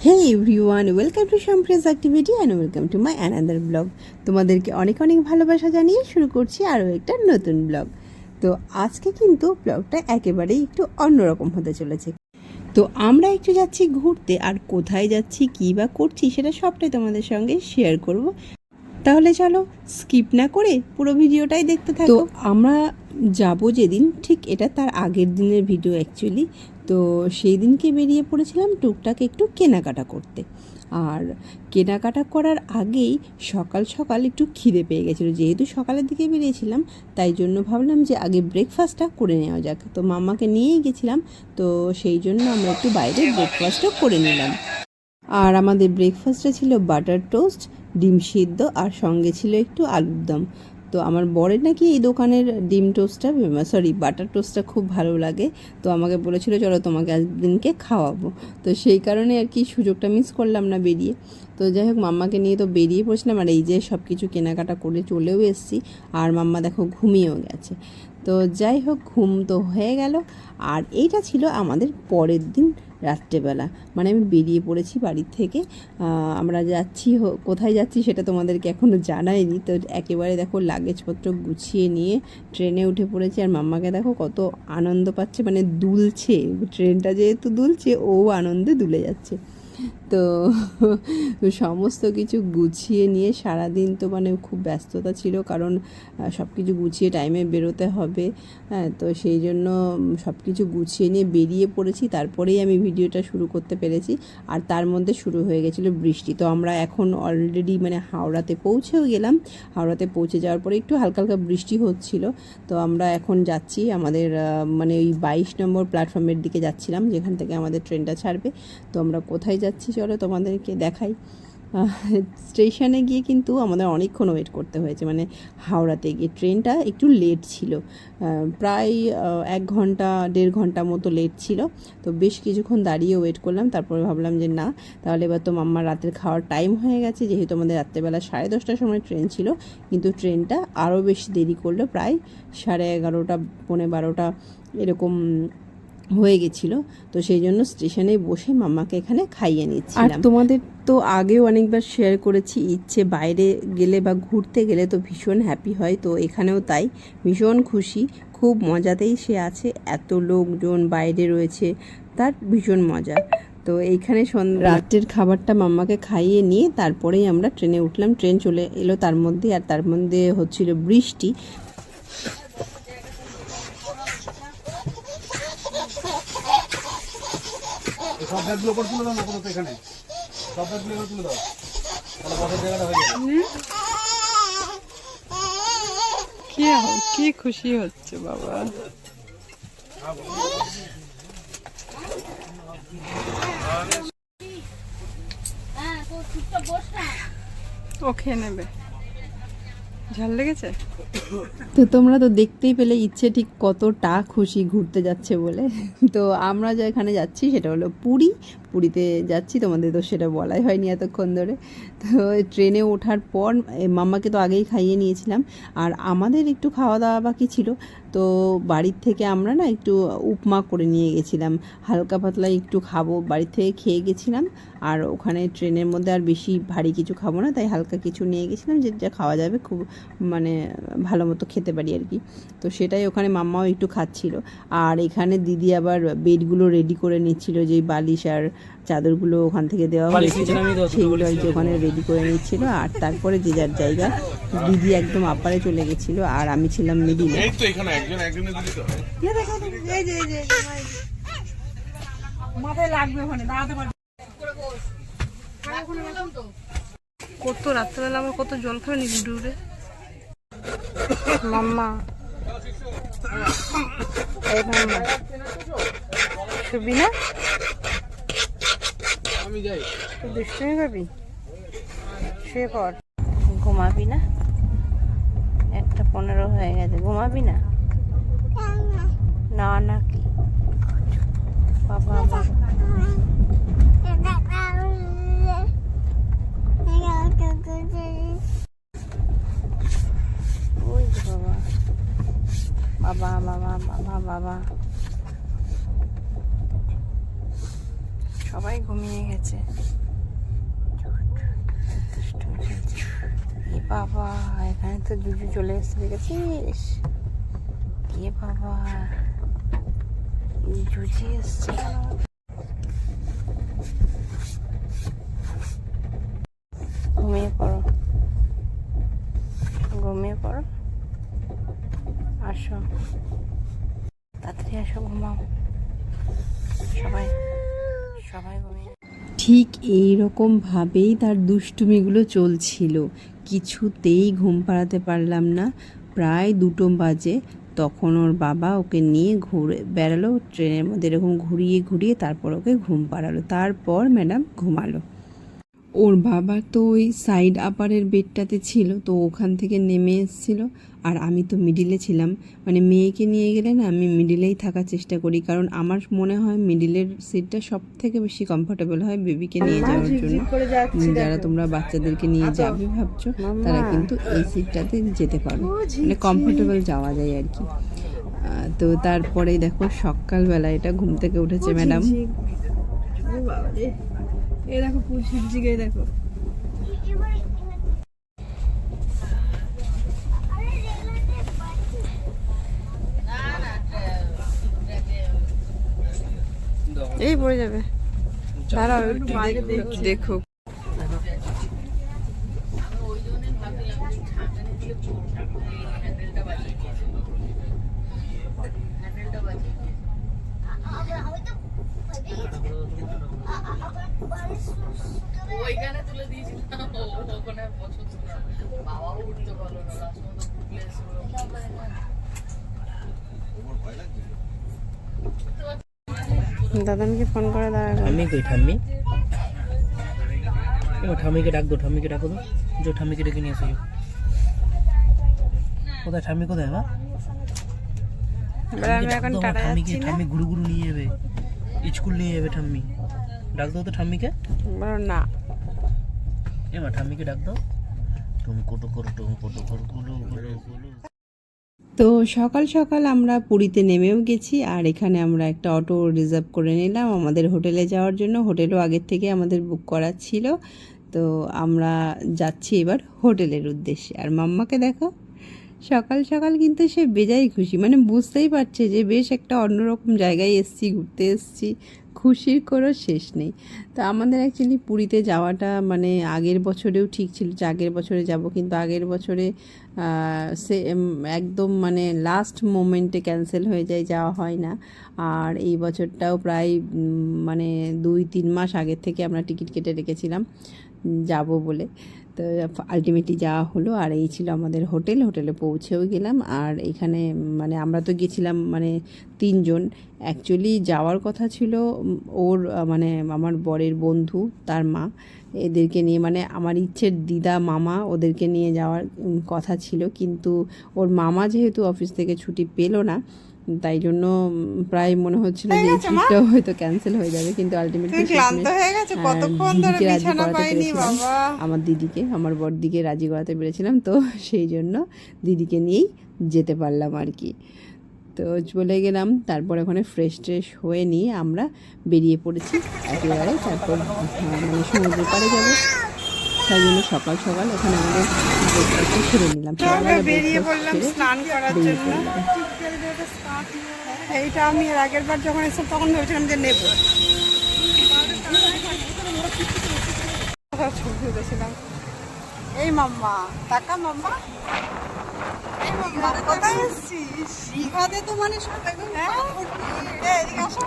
Hey everyone, welcome to Shampriya's Activity and welcome to my another vlog. তোমাদেরকে অনেক অনেক ভালোবাসা জানিয়ে শুরু করছি আরও একটা নতুন ব্লগ। তো আজকে কিন্তু ব্লগটা একেবারেই একটু অন্যরকম হতে চলেছে। তো আমরা একটু যাচ্ছি ঘুরতে, আর কোথায় যাচ্ছি কী বা করছি সেটা সবটাই তোমাদের সঙ্গে শেয়ার করব। তাহলে চলো স্কিপ না করে পুরো ভিডিওটাই দেখতে থাকো। তো আমরা যাব যেদিন, ঠিক এটা তার আগের দিনের ভিডিও অ্যাকচুয়ালি। তো সেই দিনকে বেরিয়ে পড়েছিলাম টুকটাক একটু কেনাকাটা করতে। আর কেনাকাটা করার আগেই সকাল সকাল একটু খিদে পেয়ে গেছিলো, যেহেতু সকালের দিকে বেরিয়েছিলাম তাই জন্য ভাবলাম যে আগে ব্রেকফাস্টটা করে নেওয়া যাক। তো মাম্মাকে নিয়েই গেছিলাম, তো সেই জন্য আমরা একটু বাইরে ব্রেকফাস্টও করে নিলাম। আর আমাদের ব্রেকফাস্টে ছিল বাটার টোস্ট, ডিম সিদ্ধ, আর সঙ্গে ছিল একটু আলুর দম। তো আমার বরের নাকি এই দোকানের ডিম টোস্টটা বাটার টোস্টটা খুব ভালো লাগে। তো আমাকে বলেছিল চলো তোমাকে একদিনকে খাওয়াবো। তো সেই কারণে আর কি সুযোগটা মিস করলাম না বেরিয়ে। তো যাই হোক, মাম্মাকে নিয়ে তো বেরিয়ে পড়ছিলাম, আর এই যে সব কিছু কেনাকাটা করে চলেও এসেছি। আর মাম্মা দেখো ঘুমিয়েও গেছে। তো যাই হোক, ঘুম তো হয়ে গেল। আর এইটা ছিল আমাদের পরের দিন রাত্রেবেলা, মানে আমি বেরিয়ে পড়েছি বাড়ির থেকে। আমরা যাচ্ছি, কোথায় যাচ্ছি সেটা তোমাদেরকে এখনও জানাইনি। তো একেবারে দেখো লাগেজপত্র গুছিয়ে নিয়ে ট্রেনে উঠে পড়েছি। আর মাম্মাকে দেখো কত আনন্দ পাচ্ছে, মানে দুলছে, ট্রেনটা যেহেতু দুলছে ও আনন্দে দুলে যাচ্ছে। তো সমস্ত কিছু গুছিয়ে নিয়ে সারাদিন তো মানে খুব ব্যস্ততা ছিল, কারণ সব কিছু গুছিয়ে টাইমে বেরোতে হবে। হ্যাঁ, তো সেই জন্য সব কিছু গুছিয়ে নিয়ে বেরিয়ে পড়েছি, তারপরেই আমি ভিডিওটা শুরু করতে পেরেছি। আর তার মধ্যে শুরু হয়ে গেছিলো বৃষ্টি। তো আমরা এখন অলরেডি মানে হাওড়াতে পৌঁছেও গেলাম। হাওড়াতে পৌঁছে যাওয়ার পরে একটু হালকা হালকা বৃষ্টি হচ্ছিল। তো আমরা এখন যাচ্ছি আমাদের মানে ওই 22 নম্বর প্ল্যাটফর্মের দিকে যাচ্ছিলাম, যেখান থেকে আমাদের ট্রেনটা ছাড়বে। তো আমরা কোথায় যাচ্ছি চলো তোমাদেরকে দেখাই। স্টেশনে গিয়ে কিন্তু আমাদের অনেকক্ষণ ওয়েট করতে হয়েছে, মানে হাওড়াতে গিয়ে ট্রেনটা একটু লেট ছিল, প্রায় 1 ঘন্টা 1.5 ঘন্টা মতো লেট ছিল। তো বেশ কিছুক্ষণ দাঁড়িয়ে ওয়েট করলাম, তারপরে ভাবলাম যে না, তাহলে এবার তো মাম্মার রাতের খাওয়ার টাইম হয়ে গেছে, যেহেতু আমাদের রাত্রেবেলা 10:30টার সময় ট্রেন ছিল, কিন্তু ট্রেনটা আরও বেশি দেরি করলো, প্রায় 11:30 12:15 এরকম হয়ে গেছিলো। তো সেই জন্য স্টেশনে বসে মাম্মাকে এখানে খাইয়ে নিচ্ছিলাম। আর তোমাদের তো আগেও অনেকবার শেয়ার করেছি, ইচ্ছে বাইরে গেলে বা ঘুরতে গেলে তো ভীষণ হ্যাপি হয়। তো এখানেও তাই, ভীষণ খুশি, খুব মজাতেই সে আছে, এত লোকজন বাইরে রয়েছে, তার ভীষণ মজা। তো এইখানে রাত্রের খাবারটা মাম্মাকে খাইয়ে নিয়ে তারপরেই আমরা ট্রেনে উঠলাম। ট্রেন চলে এলো তার মধ্যে, আর তার মধ্যে হচ্ছিল বৃষ্টি। সব ব্যাগগুলো করে তুলে দাও না, কোনো তো এখানে সব ব্যাগগুলো করে তুলে দাও, তাহলে বসার জায়গাটা হয়ে যাবে। কি খুশি হচ্ছে বাবা। ও খেয়ে নেবে, ঝাল লেগেছে। তো তোমরা তো দেখতেই পেলে ইচ্ছে ঠিক কতটা খুশি ঘুরতে যাচ্ছে বলে। তো আমরা যেখানে যাচ্ছি সেটা হলো পুরীতে যাচ্ছি, তোমাদের তো সেটা বলাই হয়নি এতক্ষণ ধরে। তো ট্রেনে ওঠার পর মাম্মাকে তো আগেই খাইয়ে নিয়েছিলাম, আর আমাদের একটু খাওয়া দাওয়া বাকি ছিল। তো বাড়ির থেকে আমরা না একটু উপমা করে নিয়ে গেছিলাম, হালকা পাতলা একটু খাবো, বাড়ির থেকে খেয়ে গেছিলাম। আর ওখানে ট্রেনের মধ্যে আর বেশি ভারী কিছু খাবো না, তাই হালকা কিছু নিয়ে গেছিলাম, যেটা খাওয়া যাবে, খুব মানে ভালো মতো খেতে পারি আর কি। তো সেটাই ওখানে মাম্মাও একটু খাচ্ছিল। আর এখানে দিদি আবার বেডগুলো রেডি করে নিচ্ছিল, যে বালিশ আর চাদরগুলো ওখান থেকে দেওয়া হয়েছিল সেগুলো আর কি ওখানে রেডি করে নিচ্ছিল। আর তারপরে যে যার জায়গা, দিদি একদম আপারে চলে গেছিলো, আর আমি ছিলাম মিডিলে। কত রাত্রেবেলা আবার কত জল খাবে নি ডুডুরে মাম্মা। এই মাম্মা শুবি না, আমি যাই, তুই দুষ্টুমি করবি, শুয়ে পড়। ঘুমাবি না? 1:15 হয়ে গেছে, ঘুমাবি না? না নাকি বাবা আমার ওই বাবা বাবা বাবা বাবা বাবা। সবাই ঘুমিয়ে গেছে। এ বাবা, এখানে তো জুজু চলে এসছে, দেখেছিস? এ বাবা, জুজি এসছে। ঘুমিয়ে পড়ো, ঘুমিয়ে পড়ো, আসো তাড়াতাড়ি আসো, ঘুমাও সবাই, সবাই ঘুমিয়ে। ঠিক এই রকমভাবেই তার দুষ্টুমিগুলো চলছিল, কিছুতেই ঘুম পাড়াতে পারলাম না। প্রায় 2টো বাজে, তখন ওর বাবা ওকে নিয়ে ঘুরে বেড়ালো ট্রেনের মধ্যে, এরকম ঘুরিয়ে ঘুরিয়ে তারপর ওকে ঘুম পাড়ালো। তারপর ম্যাডাম ঘুমালো। ওর বাবা তো ওই সাইড আপারের বেডটাতে ছিল, তো ওখান থেকে নেমে এসেছিলো। আর আমি তো মিডিলে ছিলাম, মানে মেয়েকে নিয়ে গেলে না আমি মিডিলেই থাকার চেষ্টা করি, কারণ আমার মনে হয় মিডিলের সিটটা সব থেকে বেশি কমফোর্টেবল হয় বেবিকে নিয়ে যাওয়ার জন্য। যারা তোমরা বাচ্চাদেরকে নিয়ে যাবে ভাবছো, তারা কিন্তু এই সিটটাতে যেতে পারো, মানে কমফোর্টেবল যাওয়া যায় আর কি। তো তারপরে দেখো সকালবেলা এটা ঘুম থেকে উঠেছে ম্যাডাম। এই দেখো পুষিয়ে দেখো। এই পড়ে যাবে, দাঁড়াও একটু দেখো। ওইখানে তুলে দিয়েছিলাম, ওখানে পছন্দ না, বাবাও উঠতে পারলো না, লাস্ট মতো দাদানকে ফোন করে দাঁড়া। ঠাম্মি কই ঠাম্মি? ও ঠাম্মিকে ডাক দো, ঠাম্মিকে ডাকো তো, যে ঠাম্মিকে ডেকে নিয়ে এসো। কোথায় ঠাম্মি, কোথায় মা? আমি এখন টাটা যাচ্ছি না। ঠাম্মি গুরু গুরু নিয়ে যাবে, স্কুল নিয়ে যাবে ঠাম্মি। ডাক দাও তো ঠাম্মিকে। বলো না, এমা ঠাম্মিকে ডাক দাও। তুমি কত করো, তুমি কত করো, গুলো গুলো গুলো। তো সকাল সকাল আমরা পুরীতে নেমেও গেছি, আর এখানে আমরা একটা অটো রিজার্ভ করে নিলাম আমাদের হোটেলে যাওয়ার জন্য। হোটেলও আগের থেকে আমাদের বুক করা ছিল। তো আমরা যাচ্ছি এবার হোটেলের উদ্দেশ্যে। আর মাম্মাকে দেখো, সকাল সকাল কিন্তু সে বেজায় খুশি, মানে বুঝতেই পারছে যে বেশ একটা অন্যরকম জায়গায় এসছি, ঘুরতে এসছি, খুশির কোনো শেষ নেই। তো আমাদের অ্যাকচুয়ালি পুরীতে যাওয়াটা মানে আগের বছরেও ঠিক ছিল যে আগের বছরে যাব, কিন্তু আগের বছরে সে একদম মানে লাস্ট মোমেন্টে ক্যান্সেল হয়ে যায়, যাওয়া হয় না। আর এই বছরটাও প্রায় মানে 2-3 মাস আগের থেকে আমরা টিকিট কেটে রেখেছিলাম যাব বলে। তো আলটিমেটলি যাওয়া হলো। আর এই ছিল আমাদের হোটেলে পৌঁছেও গেলাম। আর এখানে মানে আমরা তো গেছিলাম মানে 3 জন। অ্যাকচুয়ালি যাওয়ার কথা ছিল ওর মানে আমার বরের বন্ধু, তার মা, এদেরকে নিয়ে, মানে আমার ইচ্ছের দিদা মামা ওদেরকে নিয়ে যাওয়ার কথা ছিল, কিন্তু ওর মামা যেহেতু অফিস থেকে ছুটি পেলো না, তাই জন্য প্রায় মনে হচ্ছিল যে এই ট্রিপটাও হয়তো ক্যান্সেল হয়ে যাবে। কিন্তু আলটিমেটলি দিদিকে রাজি করাতে পেরেছিলাম, আমার দিদিকে, আমার বড়দিকে রাজি করাতে পেরেছিলাম। তো সেই জন্য দিদিকে নিয়েই যেতে পারলাম আর কি। তো চলে গেলাম, তারপর ওখানে ফ্রেশ ট্রেশ হয়ে নিয়ে আমরা বেরিয়ে পড়েছি একেবারে। তারপর মানে সমুদ্রের পাড়ে যাবো, তাই জন্য সকাল সকাল ওখানে আমাদের ব্রেকফাস্টটা সেরে নিলাম। বেরিয়ে পড়লাম স্নান করার জন্য। এইটা আমি এর আগের বার যখন এসেছিলাম তখন ভেবেছিলাম যে নেব, ছবি তুলেছিলাম। এই মাম্মা, টাকা মাম্মা, এই মাম্মা কোথায় এসেছিস? দীঘাতে তো মানে সব একদম এদিকে আসো।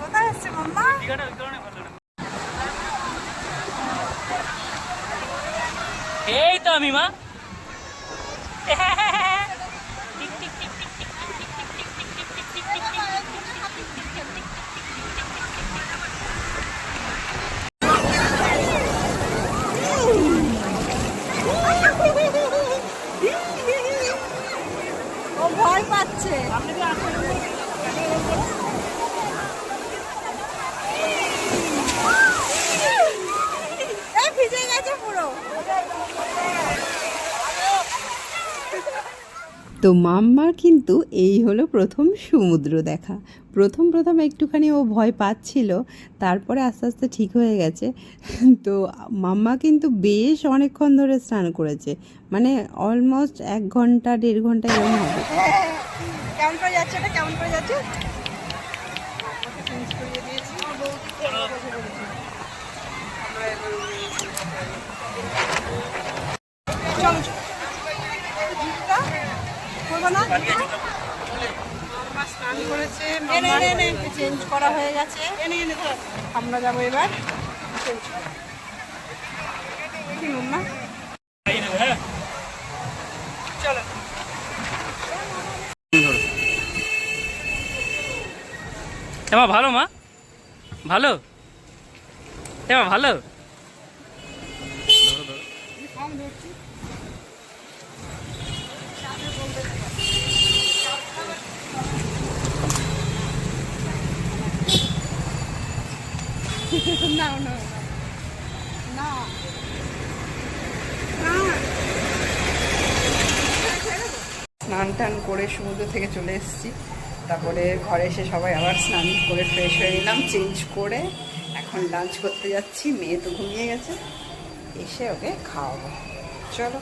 কোথায় এসছে মাম্মা? এই তো আমি মা। ও ভয় পাচ্ছে। ভিজে গেছে পুরো। তো মাম্মার কিন্তু এই হলো প্রথম সমুদ্র দেখা। প্রথম প্রথম একটুখানি ও ভয় পাচ্ছিল, তারপরে আস্তে আস্তে ঠিক হয়ে গেছে। তো মাম্মা কিন্তু বেশ অনেকক্ষণ ধরে স্নান করেছে, মানে অলমোস্ট 1 ঘন্টা 1.5 ঘন্টা এরকম হবে। কেমন করে যাচ্ছে এটা, কেমন করে যাচ্ছে? চেঞ্জ করিয়ে দিয়েছি। আমরা এবার চলো জুতটা করবো না? মাম্মা স্নান করেছে, চেঞ্জ করা হয়ে গেছে। আমরা যাবো এবার চেঞ্জ করা। কি মাম্মা? চলো এমা ভালো মা, ভালো এমা ভালো। না না না স্নান টান করে সমুদ্র থেকে চলে এসেছি, তারপরে ঘরে এসে সবাই আবার স্নান করে ফ্রেশ হয়ে নিলাম, চেঞ্জ করে এখন লাঞ্চ করতে যাচ্ছি। মেয়ে তো ঘুমিয়ে গেছে, এসে ওকে খাওয়াবো। চলো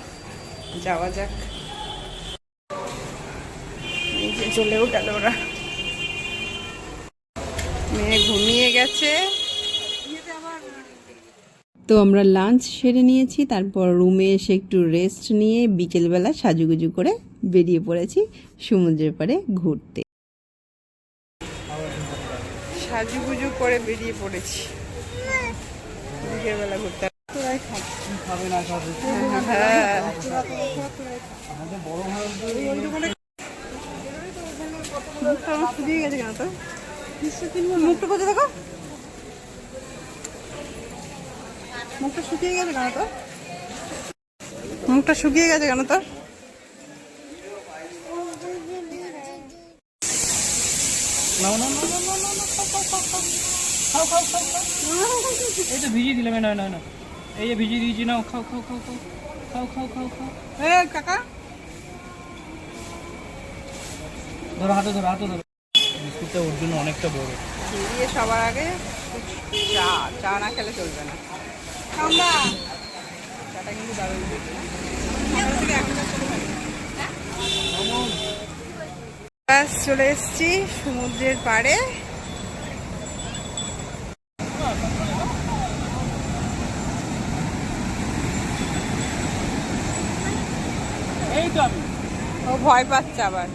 যাওয়া যাক। এই যে চলে উঠালো ওরা, মেয়ে ঘুমিয়ে গেছে। তো আমরা লাঞ্চ সেরে নিয়েছি, তারপর রুমে এসে একটু রেস্ট নিয়ে বিকেলবেলা সাজুগুজু করে বেরিয়ে পড়েছি সমুদ্রের পাড়ে ঘুরতে। সাজুগুজু করে বেরিয়ে পড়েছি বিকেলবেলা ঘুরতে। খাবে না খাবে হ্যাঁ মুখটা আমার শুকিয়ে গেছে কেন তোর? মুখটা কোথায় দেখো, মুখটা শুকিয়ে গেছে কেন তোর? মুখটা শুকিয়ে গেছে কেন তোর? নাও নাও নাও নাও নাও নাও, খাও খাও খাও খাও খাও। এই তো ভিজিয়ে দিলাম, না না না, এই যে ভিজিয়ে দিয়েছি, নাও খাও খাও খাও খাও খাও খাও খাও খাও। এ কাকা ধরো হাতে ধরো, হাতে ধরো। বিস্কুটটা ওর জন্য অনেকটা বড়। দিয়ে সবার আগে চা, চা না খেলে চলবে না। আমরা চাটা কিন্তু দারুণ দিয়েছি না? ব্যাস চলে এসেছি সমুদ্রের পাড়ে। এই তো আমি। ও ভয় পাচ্ছে আবার।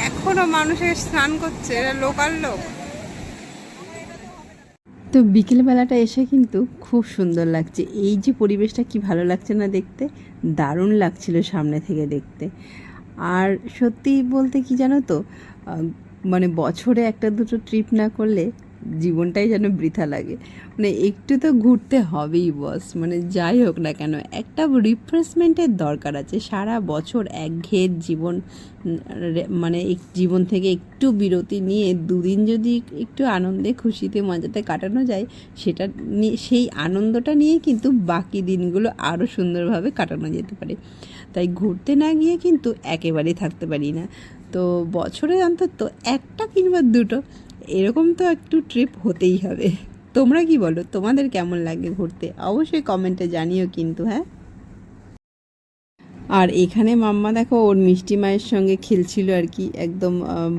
এখনো মানুষের স্নান করছে, এরা লোকাল লোক। তো বিকেলবেলাটা এসে কিন্তু খুব সুন্দর লাগছে, এই যে পরিবেশটা কি ভালো লাগছে না দেখতে, দারুণ লাগছিল সামনে থেকে দেখতে। আর সত্যি বলতে কি জানো তো, মানে বছরে 1-2 ট্রিপ না করলে জীবনটাই যেন বৃথা লাগে। মানে একটু তো ঘুরতে হবেই বস, মানে যাই হোক না কেন একটা রিফ্রেশমেন্টের দরকার আছে। সারা বছর একঘেয়ে জীবন, মানে জীবন থেকে একটু বিরতি নিয়ে 2 দিন যদি একটু আনন্দে খুশিতে মজাতে কাটানো যায়, সেটা সেই আনন্দটা নিয়ে কিন্তু বাকি দিনগুলো আরও সুন্দরভাবে কাটানো যেতে পারে। তাই ঘুরতে না গিয়ে কিন্তু একেবারেই থাকতে পারি না। তো বছরে অন্তত 1টা কিংবা 2টো এরকম তো একটু ট্রিপ হতেই হবে। তোমরা কি বলো, তোমাদের কেমন লাগে ঘুরতে? অবশ্যই কমেন্টে জানিও কিন্তু। হ্যাঁ, আর এখানে মাম্মা দেখো ওর মিষ্টি মায়ের সঙ্গে খেলছিল আর কি, একদম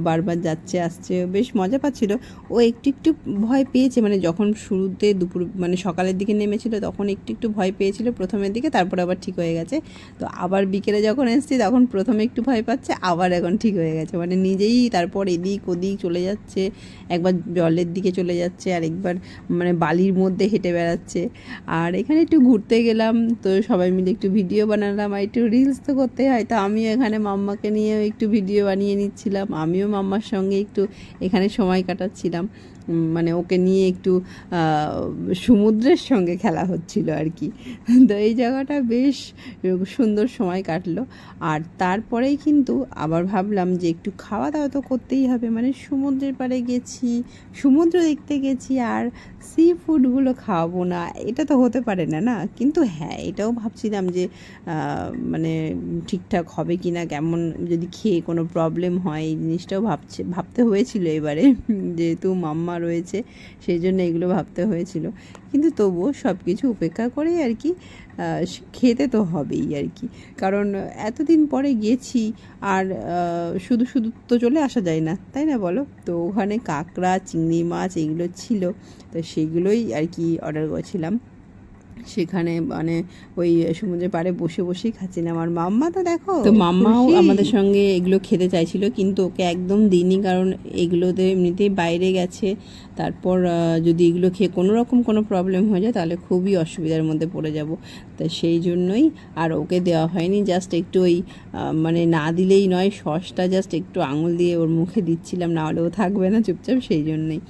বারবার যাচ্ছে আসছে, বেশ মজা পাচ্ছিল। ও একটু একটু ভয় পেয়েছে, মানে যখন শুরুতে দুপুর মানে সকালের দিকে নেমেছিল তখন একটু একটু ভয় পেয়েছিল প্রথমের দিকে, তারপর আবার ঠিক হয়ে গেছে। তো আবার বিকেলে যখন এসেছি তখন প্রথমে একটু ভয় পাচ্ছে, আবার এখন ঠিক হয়ে গেছে, মানে নিজেই তারপর এদিক ওদিক চলে যাচ্ছে, একবার জলের দিকে চলে যাচ্ছে আর একবার মানে বালির মধ্যে হেঁটে বেড়াচ্ছে। আর এখানে একটু ঘুরতে গেলাম, তো সবাই মিলে একটু ভিডিও বানালাম, আর একটু রিলস তো করতে হয়। তো আমিও এখানে মাম্মাকে নিয়েও একটু ভিডিও বানিয়ে নিচ্ছিলাম, আমিও মাম্মার সঙ্গে একটু এখানে সময় কাটাচ্ছিলাম। মানে ওকে নিয়ে একটু সমুদ্রের সঙ্গে খেলা হচ্ছিল আর কি। তো এই জায়গাটা বেশ সুন্দর সময় কাটলো। আর তারপরেই কিন্তু আবার ভাবলাম যে একটু খাওয়া দাওয়া তো করতেই হবে, মানে সমুদ্রের পাড়ে গেছি, সমুদ্র দেখতে গেছি আর সি ফুডগুলো খাওয়াবো না, এটা তো হতে পারে না না। কিন্তু হ্যাঁ, এটাও ভাবছিলাম যে মানে ঠিকঠাক হবে কি না, কেমন যদি খেয়ে কোনো প্রবলেম হয়, এই জিনিসটাও ভাবতে হয়েছিল এবারে, যেহেতু মাম্মা রয়েছে সেই জন্য এগুলো ভাবতে হয়েছিল। কিন্তু তবুও সব কিছু উপেক্ষা করে আর কি খেতে তো হবেই আর কি, কারণ এতদিন পরে গেছি আর শুধু শুধু তো চলে আসা যায় না, তাই না বলো? তো ওখানে কাঁকড়া, চিংড়ি মাছ এগুলো ছিল, তো সেগুলোই আর কি অর্ডার করেছিলাম। সেখানে মানে ওই সমুদ্রের পাড়ে বসে বসেই খাচ্ছিলাম। আর মাম্মা তো দেখো, তো মাম্মাও আমাদের সঙ্গে এগুলো খেতে চাইছিল, কিন্তু ওকে একদম দিইনি, কারণ এগুলোতে এমনিতেই বাইরে গেছে, তারপর যদি এগুলো খেয়ে কোনো রকম কোনো প্রবলেম হয়ে যায় তাহলে খুবই অসুবিধার মধ্যে পড়ে যাব। তা সেই জন্যই আর ওকে দেওয়া হয়নি। জাস্ট একটু ওই মানে না দিলেই নয়, সসটা জাস্ট একটু আঙুল দিয়ে ওর মুখে দিচ্ছিলাম, না হলে ও থাকবে না চুপচাপ, সেই জন্যই।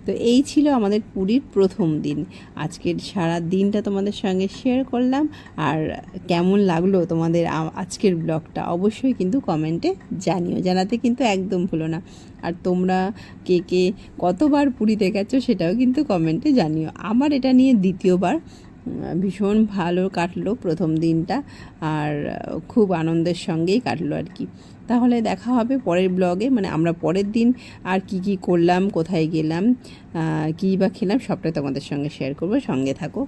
তো এই ছিল আমাদের পুরীর প্রথম দিন। আজকের সারা দিনটা তোমাদের সঙ্গে শেয়ার করলাম। আর কেমন লাগলো তোমাদের আজকের ব্লগটা অবশ্যই কিন্তু কমেন্টে জানিও, জানাতে কিন্তু একদম ভুলো না। আর তোমরা কে কে কতবার পুরীতে গেছো সেটাও কিন্তু কমেন্টে জানিও। আমার এটা নিয়ে দ্বিতীয়বার। ভীষণ ভালো কাটলো প্রথম দিনটা, আর খুব আনন্দের সঙ্গেই কাটলো আর কি। তাহলে দেখা হবে পরের ব্লগে, মানে আমরা পরের দিন আর কি কি করলাম, কোথায় গেলাম, কী বা খেলাম, সবটাই তোমাদের সঙ্গে শেয়ার করবো। সঙ্গে থাকো।